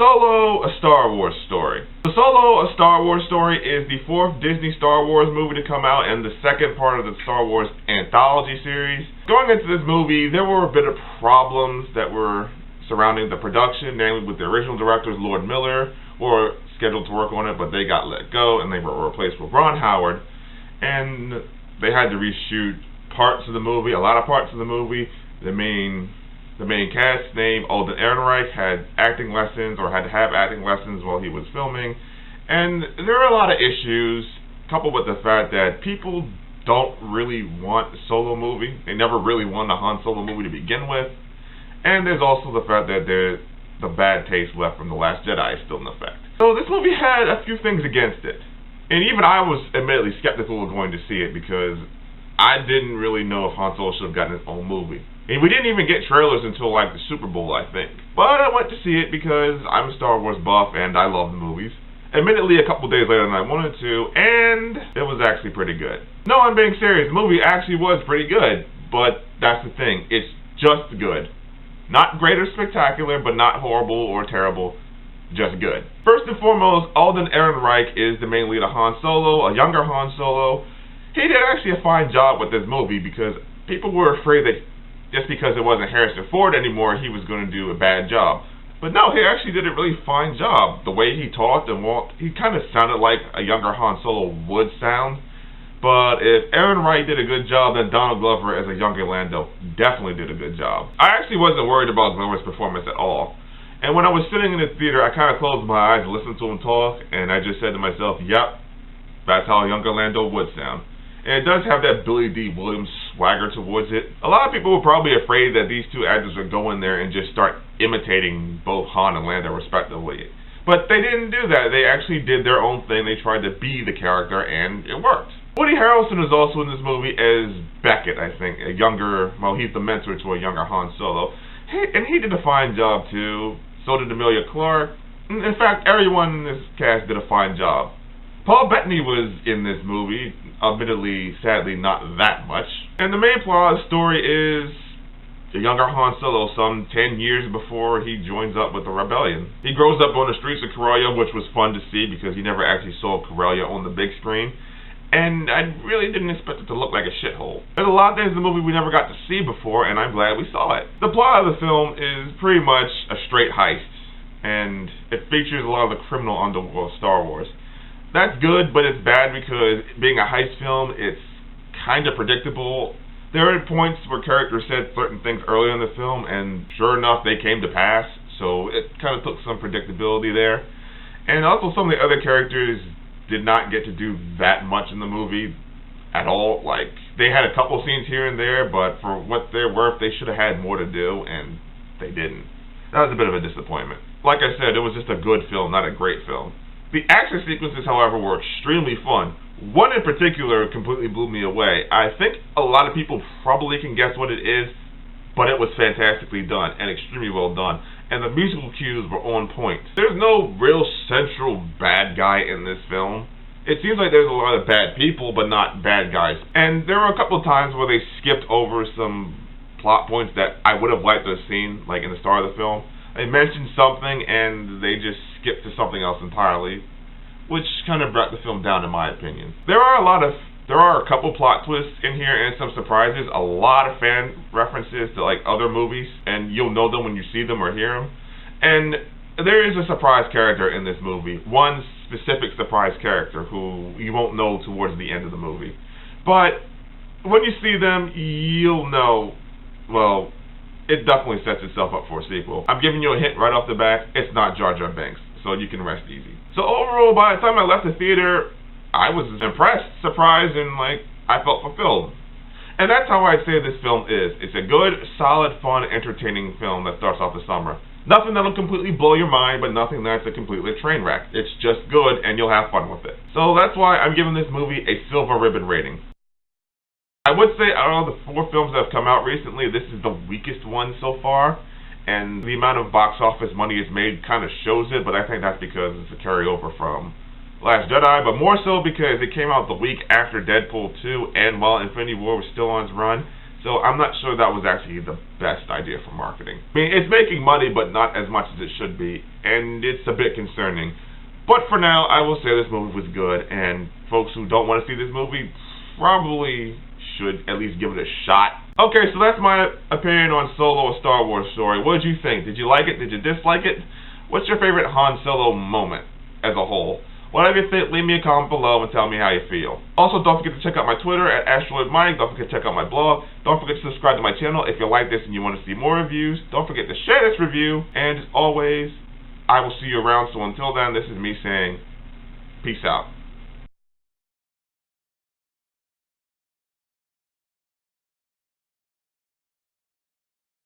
Solo, a Star Wars story. So Solo, a Star Wars story is the fourth Disney Star Wars movie to come out and the second part of the Star Wars anthology series. Going into this movie, there were a bit of problems that were surrounding the production, namely with the original directors, Lord Miller, who were scheduled to work on it, but they got let go and they were replaced with Ron Howard. And they had to reshoot parts of the movie, a lot of parts of the movie. The main cast named Alden Ehrenreich had acting lessons, or had to have acting lessons while he was filming. And there are a lot of issues, coupled with the fact that people don't really want a Solo movie. They never really wanted a Han Solo movie to begin with. And there's also the fact that the bad taste left from The Last Jedi is still in effect. So this movie had a few things against it. And even I was admittedly skeptical of going to see it because I didn't really know if Han Solo should have gotten his own movie. And we didn't even get trailers until like the Super Bowl, I think. But I went to see it because I'm a Star Wars buff and I love the movies. Admittedly, a couple days later than I wanted to, and it was actually pretty good. No, I'm being serious. The movie actually was pretty good, but that's the thing. It's just good. Not great or spectacular, but not horrible or terrible. Just good. First and foremost, Alden Ehrenreich is the main lead of Han Solo, a younger Han Solo. He did actually a fine job with this movie because people were afraid that just because it wasn't Harrison Ford anymore, he was going to do a bad job. But no, he actually did a really fine job. The way he talked and walked, he kind of sounded like a younger Han Solo would sound. But if Ehrenreich did a good job, then Donald Glover as a younger Lando definitely did a good job. I actually wasn't worried about Glover's performance at all. And when I was sitting in the theater, I kind of closed my eyes and listened to him talk, and I just said to myself, yep, that's how a younger Lando would sound. And it does have that Billy Dee Williams swagger towards it. A lot of people were probably afraid that these two actors would go in there and just start imitating both Han and Lando respectively. But they didn't do that. They actually did their own thing. They tried to be the character, and it worked. Woody Harrelson is also in this movie as Beckett, I think. He's the mentor to a younger Han Solo. And he did a fine job, too. So did Emilia Clarke. In fact, everyone in this cast did a fine job. Paul Bettany was in this movie, admittedly, sadly, not that much. And the main plot of the story is the younger Han Solo, some 10 years before he joins up with the rebellion. He grows up on the streets of Corellia, which was fun to see because he never actually saw Corellia on the big screen. And I really didn't expect it to look like a shithole. There's a lot of things in the movie we never got to see before, and I'm glad we saw it. The plot of the film is pretty much a straight heist, and it features a lot of the criminal underworld of Star Wars. That's good, but it's bad because being a heist film, it's kind of predictable. There are points where characters said certain things earlier in the film, and sure enough, they came to pass, so it kind of took some predictability there. And also, some of the other characters did not get to do that much in the movie at all. Like, they had a couple scenes here and there, but for what they're worth, they should have had more to do, and they didn't. That was a bit of a disappointment. Like I said, it was just a good film, not a great film. The action sequences, however, were extremely fun. One in particular completely blew me away. I think a lot of people probably can guess what it is, but it was fantastically done and extremely well done. And the musical cues were on point. There's no real central bad guy in this film. It seems like there's a lot of bad people, but not bad guys. And there were a couple of times where they skipped over some plot points that I would have liked to have seen, like in the start of the film. They mentioned something and they just skipped to something else entirely, which kind of brought the film down in my opinion. There are a couple plot twists in here and some surprises, a lot of fan references to like other movies, and you'll know them when you see them or hear them. And there is a surprise character in this movie, one specific surprise character who you won't know towards the end of the movie. But when you see them, you'll know, well, it definitely sets itself up for a sequel. I'm giving you a hint right off the bat, it's not Jar Jar Binks, so you can rest easy. So overall, by the time I left the theater, I was impressed, surprised, and I felt fulfilled. And that's how I'd say this film is. It's a good, solid, fun, entertaining film that starts off the summer. Nothing that'll completely blow your mind, but nothing that's a completely train wreck. It's just good, and you'll have fun with it. So that's why I'm giving this movie a silver ribbon rating. I would say, out of the 4 films that have come out recently, this is the weakest one so far. And the amount of box office money it's made kind of shows it, but I think that's because it's a carryover from Last Jedi, but more so because it came out the week after Deadpool 2, and while Infinity War was still on its run, So I'm not sure that was actually the best idea for marketing. I mean, it's making money, but not as much as it should be, and it's a bit concerning. But for now, I will say this movie was good, and folks who don't want to see this movie probably should at least give it a shot. Okay, so that's my opinion on Solo, a Star Wars story. What did you think? Did you like it? Did you dislike it? What's your favorite Han Solo moment as a whole? Whatever you think, leave me a comment below and tell me how you feel. Also, don't forget to check out my Twitter at AstroidMike. Don't forget to check out my blog. Don't forget to subscribe to my channel if you like this and you want to see more reviews. Don't forget to share this review. And as always, I will see you around. So until then, this is me saying, peace out.